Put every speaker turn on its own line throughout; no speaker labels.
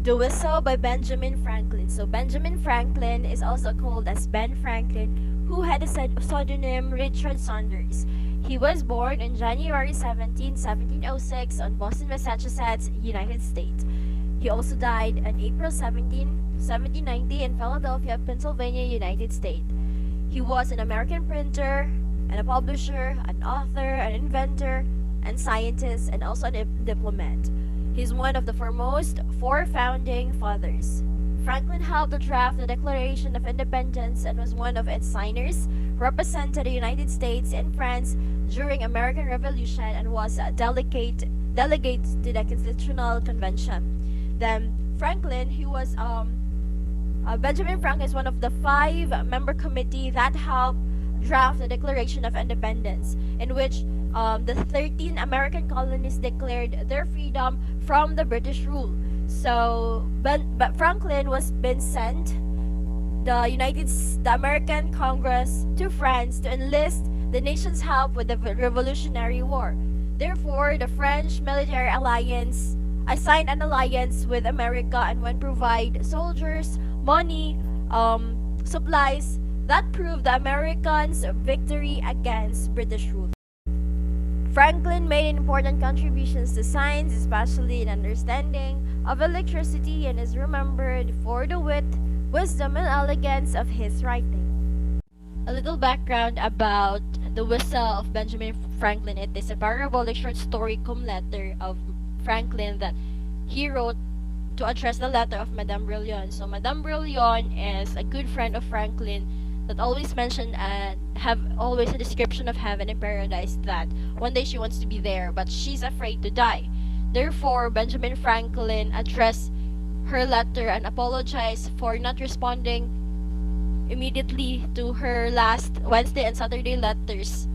The Whistle by Benjamin Franklin. So Benjamin Franklin is also called as Ben Franklin, who had a pseudonym Richard Saunders. He was born on January 17, 1706 on Boston, Massachusetts, United States. He also died on April 17, 1790 in Philadelphia, Pennsylvania, United States. He was an American printer and a publisher, an author, an inventor, and scientist, and also a diplomat. He's one of the foremost four founding fathers. Franklin helped to draft the Declaration of Independence and was one of its signers, represented the United States in France during American Revolution, and was a delegate to the Constitutional Convention. Then Franklin, he was Benjamin Franklin is one of the five-member committee that helped draft the Declaration of Independence, in which the 13 American colonies declared their freedom from the British rule. So, but Franklin was been sent the American Congress to France to enlist the nation's help with the Revolutionary War. Therefore, the French military alliance signed an alliance with America and would provide soldiers, money, supplies that proved the Americans' victory against British rule. Franklin made important contributions to science, especially in understanding of electricity, and is remembered for the wit, wisdom, and elegance of his writing. A little background about The Whistle of Benjamin Franklin. It is a parabolic short story cum letter of Franklin that he wrote to address the letter of Madame Brillion. So Madame Brillion is a good friend of Franklin that always mentioned and have always a description of heaven and paradise, that one day she wants to be there, but she's afraid to die. Therefore, Benjamin Franklin addressed her letter and apologized for not responding immediately to her last Wednesday and Saturday letters.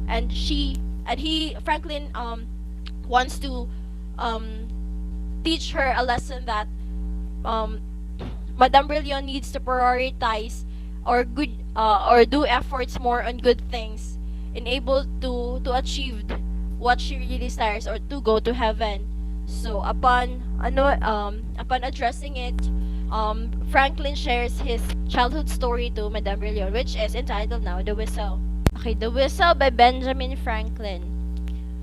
And Franklin wants to teach her a lesson that Madame Brillion needs to prioritize or do efforts more on good things and able to achieve what she really desires, or to go to heaven. So upon addressing it, Franklin shares his childhood story to Madame Brillion, which is entitled now The Whistle. Okay, The Whistle by Benjamin Franklin.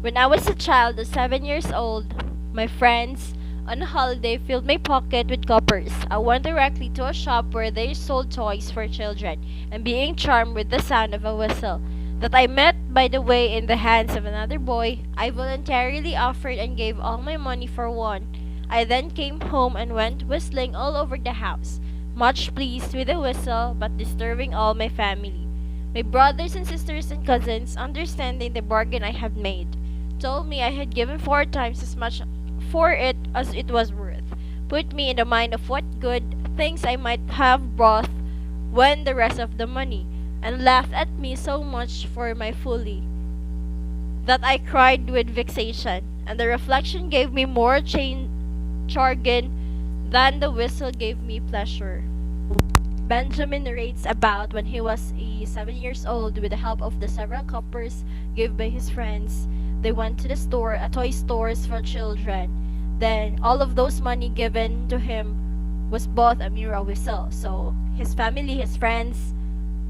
When I was a child of 7 years old, my friends on a holiday filled my pocket with coppers. I went directly to a shop where they sold toys for children, and being charmed with the sound of a whistle that I met by the way in the hands of another boy, I voluntarily offered and gave all my money for one. I then came home and went whistling all over the house, much pleased with the whistle, but disturbing all my family. My brothers and sisters and cousins, understanding the bargain I had made, told me I had given 4 times as much for it as it was worth, put me in the mind of what good things I might have brought when the rest of the money, and laughed at me so much for my folly that I cried with vexation, and the reflection gave me more chagrin than the whistle gave me pleasure. Benjamin narrates about when he was 7 years old, with the help of the several coppers given by his friends. They went to the store, toy stores for children. Then all of those money given to him was bought a mirror whistle. So his family, his friends,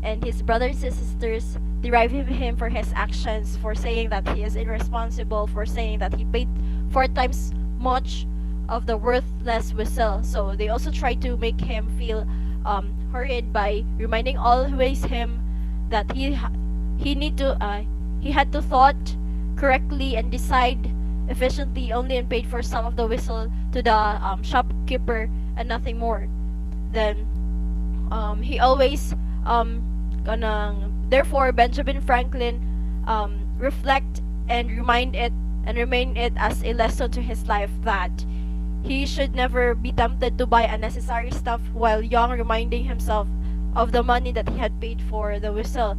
and his brothers and sisters derived him for his actions, for saying that he is irresponsible, for saying that he paid 4 times much of the worthless whistle. So they also tried to make him feel hurried by reminding always him that he had to thought correctly and decide efficiently only, and paid for some of the whistle to the shopkeeper and nothing more. Then he always therefore Benjamin Franklin reflect and remain it as a lesson to his life that he should never be tempted to buy unnecessary stuff while young, reminding himself of the money that he had paid for the whistle.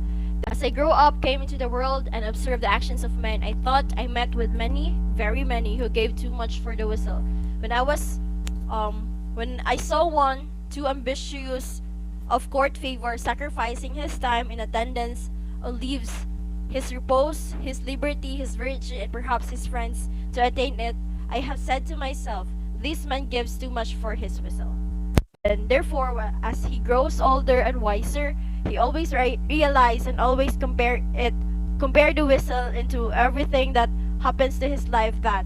As I grew up, came into the world, and observed the actions of men, I thought I met with many, very many, who gave too much for the whistle. When I saw one too ambitious of court favor, sacrificing his time in attendance on leaves, his repose, his liberty, his virtue, and perhaps his friends to attain it, I have said to myself, this man gives too much for his whistle. And therefore, as he grows older and wiser, he always realize and always compare the whistle into everything that happens to his life, that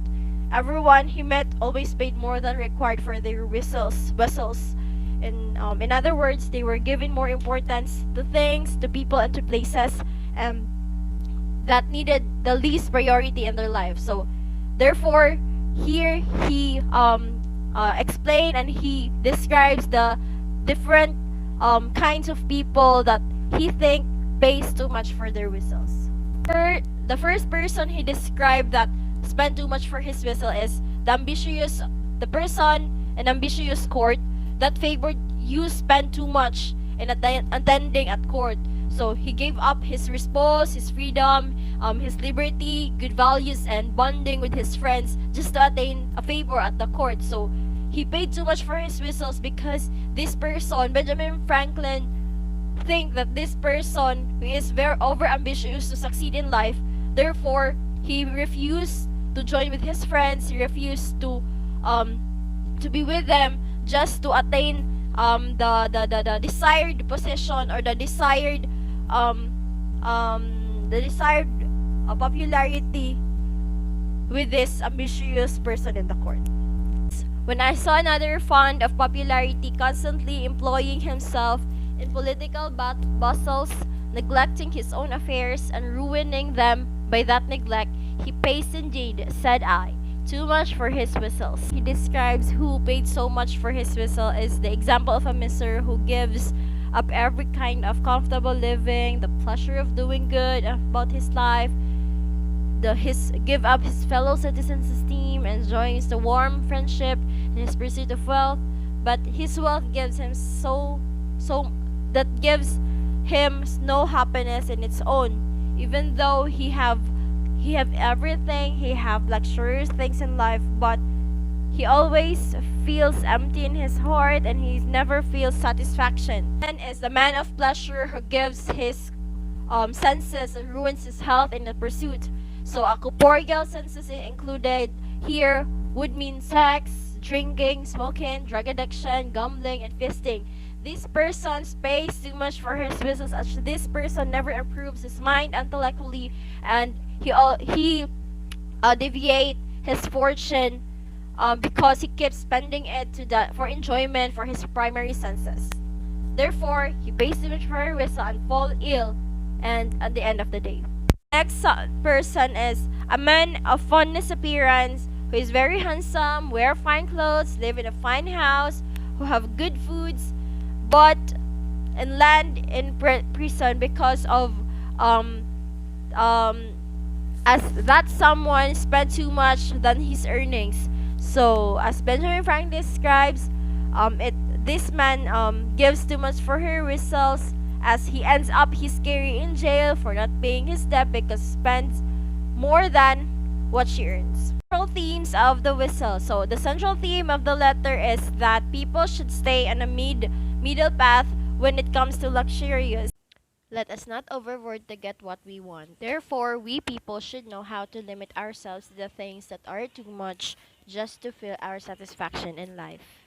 everyone he met always paid more than required for their vessels. In other words, they were giving more importance to things, to people, and to places, um, that needed the least priority in their life. So, therefore, here he explained and he describes the different kinds of people that he think pays too much for their whistles. The first person he described that spent too much for his whistle is the person in ambitious court that favored you spend too much in attending at court. So he gave up his repose, his freedom, his liberty, good values, and bonding with his friends just to attain a favor at the court. So he paid too much for his whistles because this person, Benjamin Franklin, think that this person who is very over ambitious to succeed in life, therefore he refused to join with his friends. He refused to be with them just to attain the desired position, or the desired popularity with this ambitious person in the court. When I saw another fond of popularity, constantly employing himself in political bustles, neglecting his own affairs, and ruining them by that neglect, he pays indeed, said I, too much for his whistles. He describes who paid so much for his whistle is the example of a miser who gives up every kind of comfortable living, the pleasure of doing good about his life, give up his fellow citizens' esteem, and joins the warm friendship in his pursuit of wealth. But his wealth gives him that gives him no happiness in its own, even though he have everything, he have luxurious things in life, but he always feels empty in his heart, and he never feels satisfaction. And is the man of pleasure who gives his senses and ruins his health in the pursuit. So a corporeal senses included here would mean sex, drinking, smoking, drug addiction, gambling, and feasting. This person pays too much for his whistles, as this person never improves his mind intellectually, and he deviate his fortune because he keeps spending it for enjoyment for his primary senses. Therefore, he pays too much for his whistle and fall ill, and at the end of the day. Next person is a man of finest appearance, who is very handsome, wear fine clothes, live in a fine house, who have good foods, but and land in prison because of as that someone spent too much than his earnings. So as Benjamin Franklin describes, this man gives too much for her whistles, as he ends up his career in jail for not paying his debt because he spends more than what she earns. Central themes of the whistle. So the central theme of the letter is that people should stay on a middle path when it comes to luxurious. Let us not overwork to get what we want. Therefore, we people should know how to limit ourselves to the things that are too much just to feel our satisfaction in life.